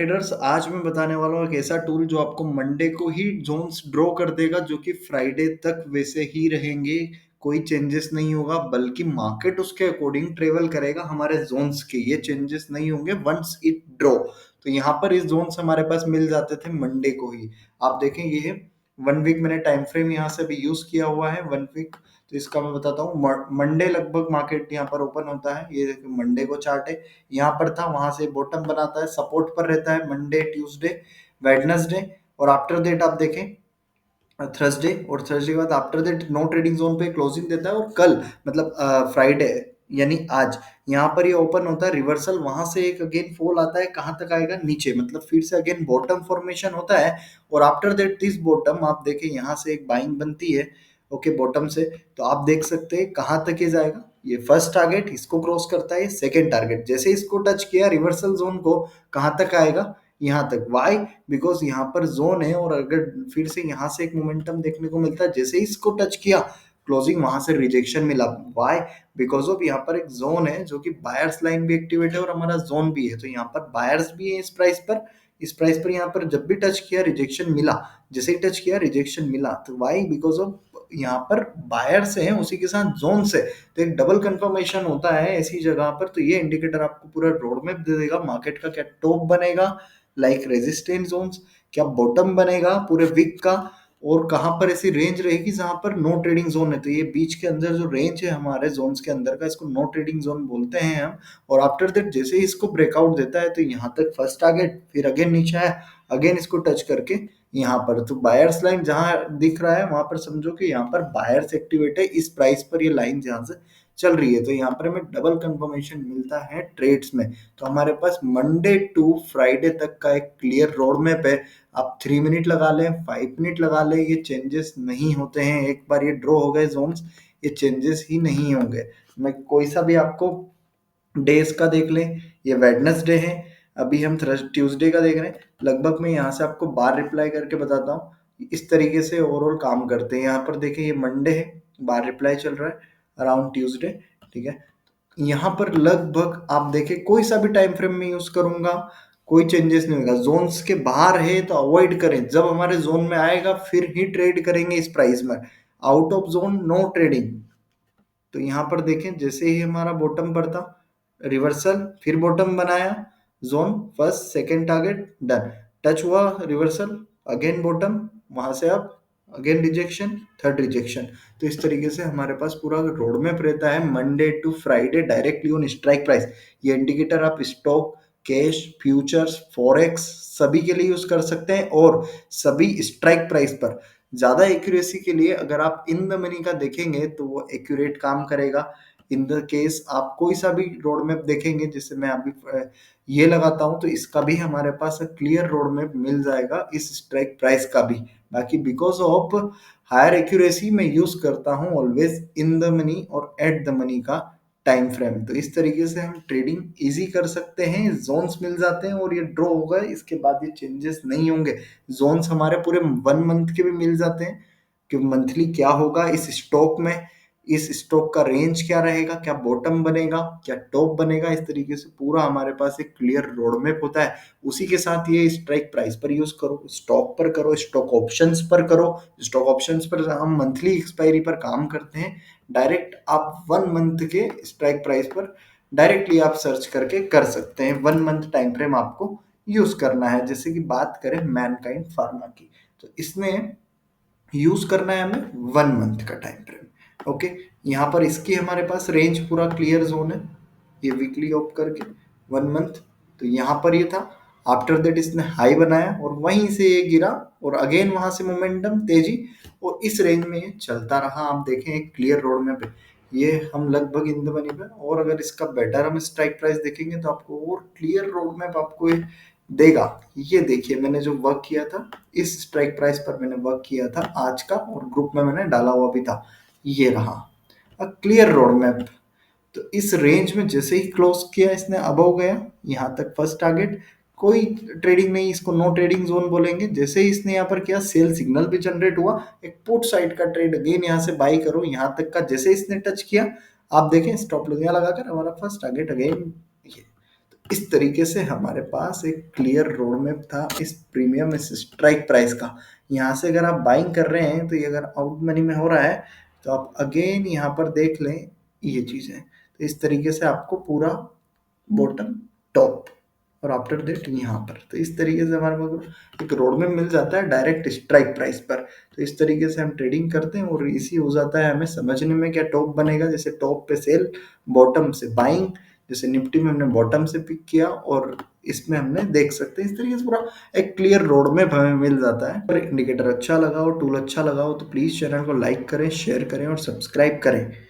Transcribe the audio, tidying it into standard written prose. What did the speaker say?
Traders, आज मैं बताने वाला हूँ एक ऐसा टूल जो आपको मंडे को ही जोन्स ड्रॉ कर देगा, जो कि फ्राइडे तक वैसे ही रहेंगे। कोई चेंजेस नहीं होगा, बल्कि मार्केट उसके अकॉर्डिंग ट्रेवल करेगा। हमारे जोन्स के ये चेंजेस नहीं होंगे वंस इट ड्रॉ। तो यहाँ पर इस जोन्स हमारे पास मिल जाते थे मंडे को ही। आप देखें, ये है 1 वीक। मैंने टाइम फ्रेम यहाँ से भी यूज किया हुआ है 1 वीक। तो इसका मैं बताता हूँ। मंडे लगभग मार्केट यहाँ पर ओपन होता है। ये मंडे को चार्ट है, यहाँ पर था, वहां से बॉटम बनाता है, सपोर्ट पर रहता है मंडे, ट्यूसडे, वेडनेसडे। और आफ्टर दैट आप देखें थर्सडे, और थर्सडे के बाद after that no trading zone पे क्लोजिंग देता है। और कल मतलब फ्राइडे यानी आज यहाँ पर ये ओपन होता है रिवर्सल, वहां से एक अगेन फॉल आता है। कहाँ तक आएगा? नीचे, मतलब फिर से अगेन बॉटम फॉर्मेशन होता है। और आफ्टर दैट दिस बॉटम आप देखें, यहाँ से एक बाइंग बनती है। ओके, बॉटम से तो आप देख सकते हैं कहाँ तक ये जाएगा। ये फर्स्ट टारगेट इसको क्रॉस करता है, सेकंड टारगेट जैसे इसको टच किया रिवर्सल जोन को, कहाँ तक आएगा? यहाँ तक। वाई? बिकॉज यहाँ पर जोन है, और अगर फिर से यहाँ से एक मोमेंटम देखने को मिलता है, जैसे ही इसको टच किया क्लोजिंग वहां से रिजेक्शन मिला। वाई? बिकॉज ऑफ यहाँ पर एक जोन है जो कि बायर्स लाइन भी एक्टिवेट है और हमारा जोन भी है। तो यहाँ पर बायर्स भी है इस प्राइस पर यहाँ पर जब भी टच किया रिजेक्शन मिला। जैसे ही टच किया रिजेक्शन मिला, तो वाई? बिकॉज ऑफ यहाँ पर बायर्स है उसी के साथ जोन से। तो एक डबल कंफर्मेशन होता है ऐसी जगह पर। तो ये इंडिकेटर आपको पूरा रोड मैप दे देगा मार्केट का। क्या टॉप बनेगा लाइक रेजिस्टेंस जोन्स, क्या बॉटम बनेगा पूरे वीक का, और कहां पर ऐसी रेंज रहेगी जहां पर नो ट्रेडिंग जोन है। तो ये बीच के अंदर जो रेंज है हमारे जोन्स के अंदर का, इसको नो ट्रेडिंग जोन बोलते हैं हम। और आफ्टर दैट जैसे ही इसको ब्रेकआउट देता है, तो यहाँ तक फर्स्ट टारगेट, फिर अगेन नीचे है, अगेन इसको टच करके यहाँ पर। तो बायर्स लाइन जहां दिख रहा है वहां पर समझो कि यहाँ पर बायर्स एक्टिवेट है। इस प्राइस पर ये लाइन जहां से चल रही है, तो यहाँ पर हमें डबल कंफर्मेशन मिलता है ट्रेड्स में। तो हमारे पास मंडे टू फ्राइडे तक का एक क्लियर रोड मैप है। आप 3 मिनट लगा लें, 5 मिनट लगा लें, ये चेंजेस नहीं होते हैं। एक बार ये ड्रॉ हो गए जोन्स, ये चेंजेस ही नहीं होंगे। मैं कोई सा भी आपको डेज का देख लें, ये वेडनेसडे है, अभी हम ट्यूसडे का देख रहे हैं। लगभग मैं यहाँ से आपको बार रिप्लाई करके बताता हूँ। इस तरीके से ओवरऑल काम करते हैं। यहाँ पर देखें, ये मंडे है, बार रिप्लाई चल रहा है अराउंड ट्यूसडे। ठीक है, यहाँ पर लगभग आप देखें, कोई सा भी टाइम फ्रेम में यूज करूंगा, कोई चेंजेस नहीं होगा। जोन्स के बाहर है तो अवॉइड करें, जब हमारे जोन में आएगा फिर ही ट्रेड करेंगे इस प्राइस में। Out of zone no trading. तो यहाँ पर देखें, जैसे ही हमारा बॉटम पर था रिवर्सल, फिर बॉटम बनाया, zone first second target done, touch हुआ रिवर्सल, अगेन बॉटम, वहां से आप अगेन रिजेक्शन, थर्ड रिजेक्शन। तो इस तरीके से हमारे पास पूरा रोड मैप रहता है Monday to Friday directly on strike price. ये इंडिकेटर आप स्टॉक, कैश, फ्यूचर्स, फॉरेक्स सभी के लिए यूज कर सकते हैं, और सभी स्ट्राइक प्राइस पर। ज्यादा एक्यूरेसी के लिए अगर आप इन द मनी का देखेंगे तो वो एक्यूरेट काम करेगा। इन द केस आप कोई सा भी रोड मैप देखेंगे, जैसे मैं अभी ये लगाता हूं, तो इसका भी हमारे पास क्लियर रोड मैप मिल जाएगा, इस स्ट्राइक प्राइस का भी। बाकी बिकॉज ऑफ हायर एक्यूरेसी मैं यूज करता हूं ऑलवेज इन द मनी और एट द मनी का टाइम फ्रेम। तो इस तरीके से हम ट्रेडिंग इजी कर सकते हैं। जोन्स मिल जाते हैं और ये ड्रॉ होगा, इसके बाद ये चेंजेस नहीं होंगे। जोन्स हमारे पूरे 1 मंथ के भी मिल जाते हैं कि मंथली क्या होगा इस स्टॉक में, इस स्टॉक का रेंज क्या रहेगा, क्या बॉटम बनेगा, क्या टॉप बनेगा। इस तरीके से पूरा हमारे पास एक क्लियर रोड मैप होता है। उसी के साथ ये स्ट्राइक प्राइस पर यूज करो, स्टॉक पर करो, स्टॉक ऑप्शंस पर करो। स्टॉक ऑप्शंस पर हम मंथली एक्सपायरी पर काम करते हैं। डायरेक्ट आप 1 मंथ के स्ट्राइक प्राइस पर डायरेक्टली आप सर्च करके कर सकते हैं। 1 मंथ टाइम फ्रेम आपको यूज करना है। जैसे कि बात करें मैनकाइंड फार्मा की, तो इसमें यूज करना है हमें 1 मंथ का टाइम फ्रेम। ओके, यहाँ पर इसकी हमारे पास रेंज पूरा क्लियर जोन है, ये वीकली ऑफ करके 1 मंथ। तो यहाँ पर ये था, आफ्टर दैट इसने हाई बनाया और वहीं से ये गिरा, और अगेन वहां से मोमेंटम तेजी, और इस रेंज में ये चलता रहा। आप देखें एक क्लियर रोड मैप है। ये हम लगभग इन द मनी पे, और अगर इसका बेटर हम स्ट्राइक प्राइस देखेंगे तो आपको और क्लियर रोड मैप आपको ये देगा। ये देखिए, मैंने जो वर्क किया था इस स्ट्राइक प्राइस पर मैंने वर्क किया था आज का, और ग्रुप में मैंने डाला हुआ भी था। ये रहा अ क्लियर रोड मैप। तो इस रेंज में जैसे ही क्लोज किया इसने, अबव गया यहाँ तक फर्स्ट टारगेट, कोई ट्रेडिंग नहीं, इसको नो ट्रेडिंग जोन बोलेंगे। जैसे ही इसने यहाँ पर किया, सेल सिग्नल भी जनरेट हुआ, एक पुट साइड का ट्रेड अगेन यहाँ से बाई करो यहाँ तक का। जैसे इसने टच किया, आप देखें स्टॉप लगा लगाकर हमारा फर्स्ट टारगेट अगेन ये। इस तरीके से हमारे पास एक क्लियर रोड मैप था इस प्रीमियम इस स्ट्राइक प्राइस का। यहाँ से अगर आप बाइंग कर रहे हैं तो ये अगर आउट मनी में हो रहा है तो आप अगेन यहाँ पर देख लें ये चीज़ें। तो इस तरीके से आपको पूरा बॉटम, टॉप और आफ्टर दैट यहाँ पर, तो इस तरीके से हमारे पास एक रोड मैप मिल जाता है डायरेक्ट स्ट्राइक प्राइस पर। तो इस तरीके से हम ट्रेडिंग करते हैं और इसी हो जाता है हमें समझने में क्या टॉप बनेगा, जैसे टॉप पे सेल, बॉटम से बाइंग, जैसे निफ्टी में हमने बॉटम से पिक किया और इसमें हमने देख सकते हैं इस तरीके से पूरा एक क्लियर रोड मैप हमें मिल जाता है। अगर इंडिकेटर अच्छा लगा हो, टूल अच्छा लगा हो तो प्लीज़ चैनल को लाइक करें, शेयर करें और सब्सक्राइब करें।